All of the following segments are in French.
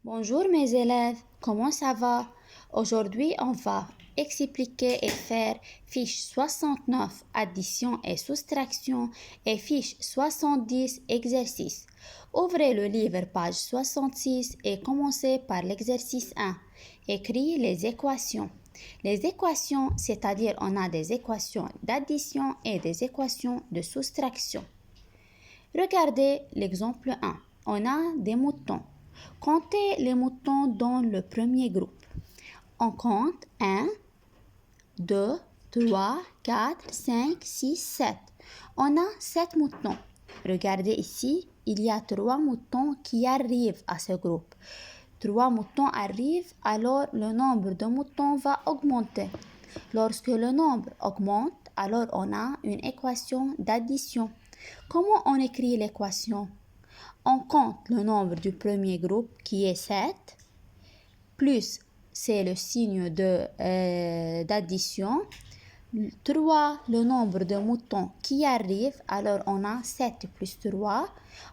Bonjour mes élèves, comment ça va? Aujourd'hui, on va expliquer et faire fiche 69 addition et soustraction et fiche 70 exercice. Ouvrez le livre page 66 et commencez par l'exercice 1. Écris les équations. Les équations, c'est-à-dire on a des équations d'addition et des équations de soustraction. Regardez l'exemple 1. On a des moutons. Comptez les moutons dans le premier groupe. On compte 1, 2, 3, 4, 5, 6, 7. On a 7 moutons. Regardez ici, il y a 3 moutons qui arrivent à ce groupe. 3 moutons arrivent, alors le nombre de moutons va augmenter. Lorsque le nombre augmente, alors on a une équation d'addition. Comment on écrit l'équation? On compte le nombre du premier groupe qui est 7, plus c'est le signe d'addition, 3 le nombre de moutons qui arrivent, alors on a 7 plus 3,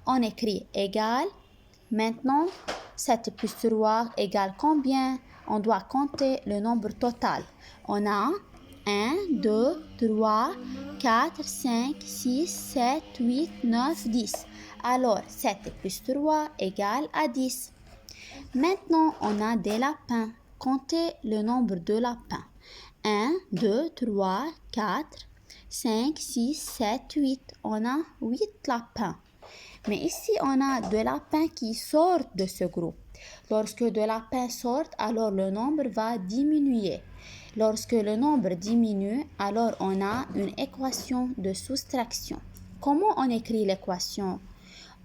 on écrit égal, maintenant 7 plus 3 égale combien? On doit compter le nombre total. On a 1, 2, 3, 4, 5, 6, 7, 8, 9, 10. Alors 7 plus 3 égale à 10. Maintenant, on a des lapins. Comptez le nombre de lapins. 1, 2, 3, 4, 5, 6, 7, 8. On a 8 lapins. Mais ici, on a deux lapins qui sortent de ce groupe. Lorsque deux lapins sortent, alors le nombre va diminuer. Lorsque le nombre diminue, alors on a une équation de soustraction. Comment on écrit l'équation?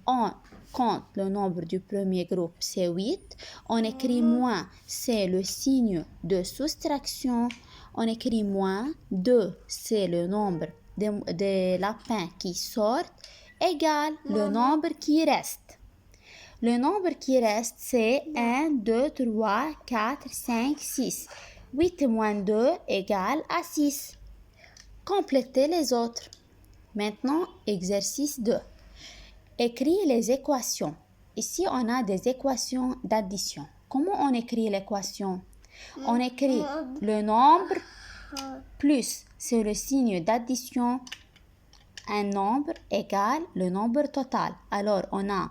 On compte le nombre du premier groupe, c'est 8. On écrit moins, c'est le signe de soustraction. On écrit moins, 2, c'est le nombre des lapins qui sortent, égale le nombre qui reste. Le nombre qui reste, c'est 1, 2, 3, 4, 5, 6. 8 moins 2 égale à 6. Complétez les autres. Maintenant, exercice 2. Écris les équations. Ici, on a des équations d'addition. Comment on écrit l'équation? On écrit le nombre plus, c'est le signe d'addition, un nombre égale le nombre total. Alors, on a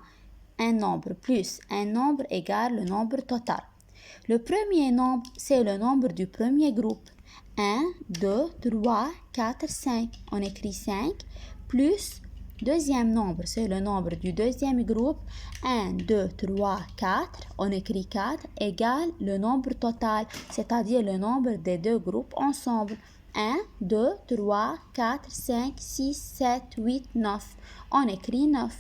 un nombre plus un nombre égale le nombre total. Le premier nombre, c'est le nombre du premier groupe. 1, 2, 3, 4, 5. On écrit 5 plus deuxième nombre, c'est le nombre du deuxième groupe. 1, 2, 3, 4. On écrit 4 égale le nombre total, c'est-à-dire le nombre des deux groupes ensemble. 1, 2, 3, 4, 5, 6, 7, 8, 9. On écrit 9.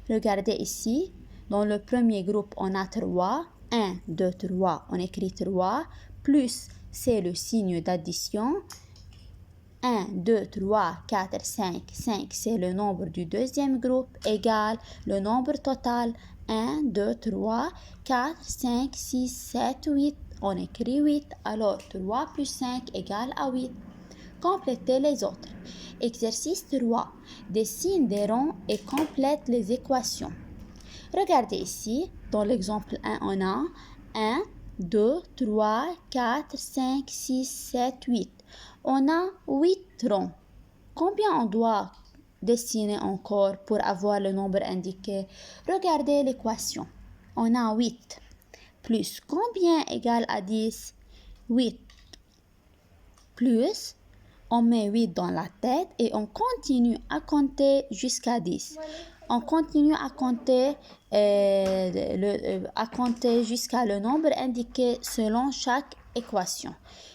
Regardez ici, dans le premier groupe, on a 3. 1, 2, 3, on écrit 3. Plus, c'est le signe d'addition. 1, 2, 3, 4, 5. 5, c'est le nombre du deuxième groupe, égale le nombre total. 1, 2, 3, 4, 5, 6, 7, 8. On écrit 8. Alors, 3 plus 5 égale à 8. Complétez les autres. Exercice 3. Dessine des ronds et complète les équations. Regardez ici, dans l'exemple 1, on a 1, 2, 3, 4, 5, 6, 7, 8. On a 8 ronds. Combien on doit dessiner encore pour avoir le nombre indiqué? Regardez l'équation. On a 8 plus combien égale à 10? 8 plus, on met 8 dans la tête et on continue à compter jusqu'à 10. On continue à compter, jusqu'à le nombre indiqué selon chaque équation.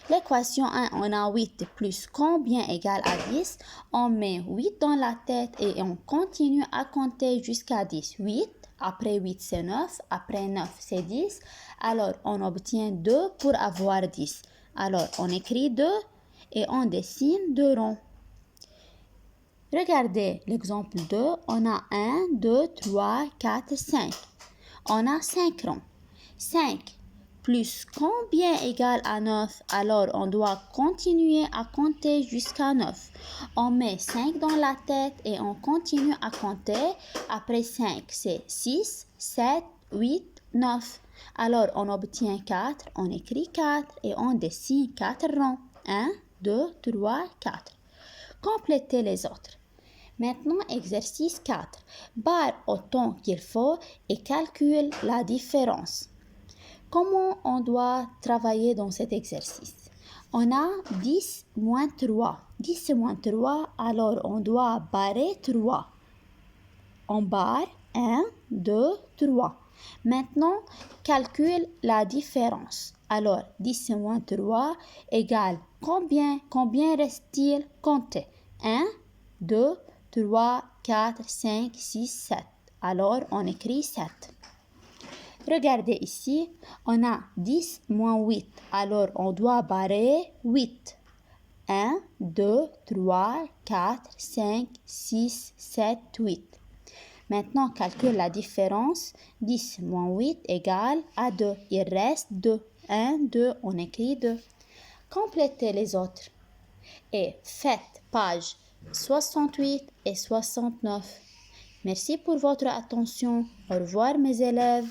L'équation 1, on a 8 plus combien égale à 10. On met 8 dans la tête et on continue à compter jusqu'à 10. 8, après 8 c'est 9, après 9 c'est 10. Alors on obtient 2 pour avoir 10. Alors on écrit 2 et on dessine 2 ronds. Regardez l'exemple 2, on a 1, 2, 3, 4, 5. On a 5 ronds. 5 plus combien égale à 9? Alors on doit continuer à compter jusqu'à 9. On met 5 dans la tête et on continue à compter. Après 5, c'est 6, 7, 8, 9. Alors, on obtient 4, on écrit 4 et on dessine 4 rangs. 1, 2, 3, 4. Complétez les autres. Maintenant, exercice 4. Barre autant qu'il faut et calcule la différence. Comment on doit travailler dans cet exercice? On a 10 moins 3. 10 moins 3, alors on doit barrer 3. On barre 1, 2, 3. Maintenant, calcule la différence. Alors, 10 moins 3 égale combien? Combien reste-t-il? Comptez. 1, 2, 3, 4, 5, 6, 7. Alors, on écrit 7. Regardez ici, on a 10 moins 8. Alors, on doit barrer 8. 1, 2, 3, 4, 5, 6, 7, 8. Maintenant, calcule la différence. 10 moins 8 égale à 2. Il reste 2. 1, 2, on écrit 2. Complétez les autres. Et faites page 68 et 69. Merci pour votre attention. Au revoir mes élèves.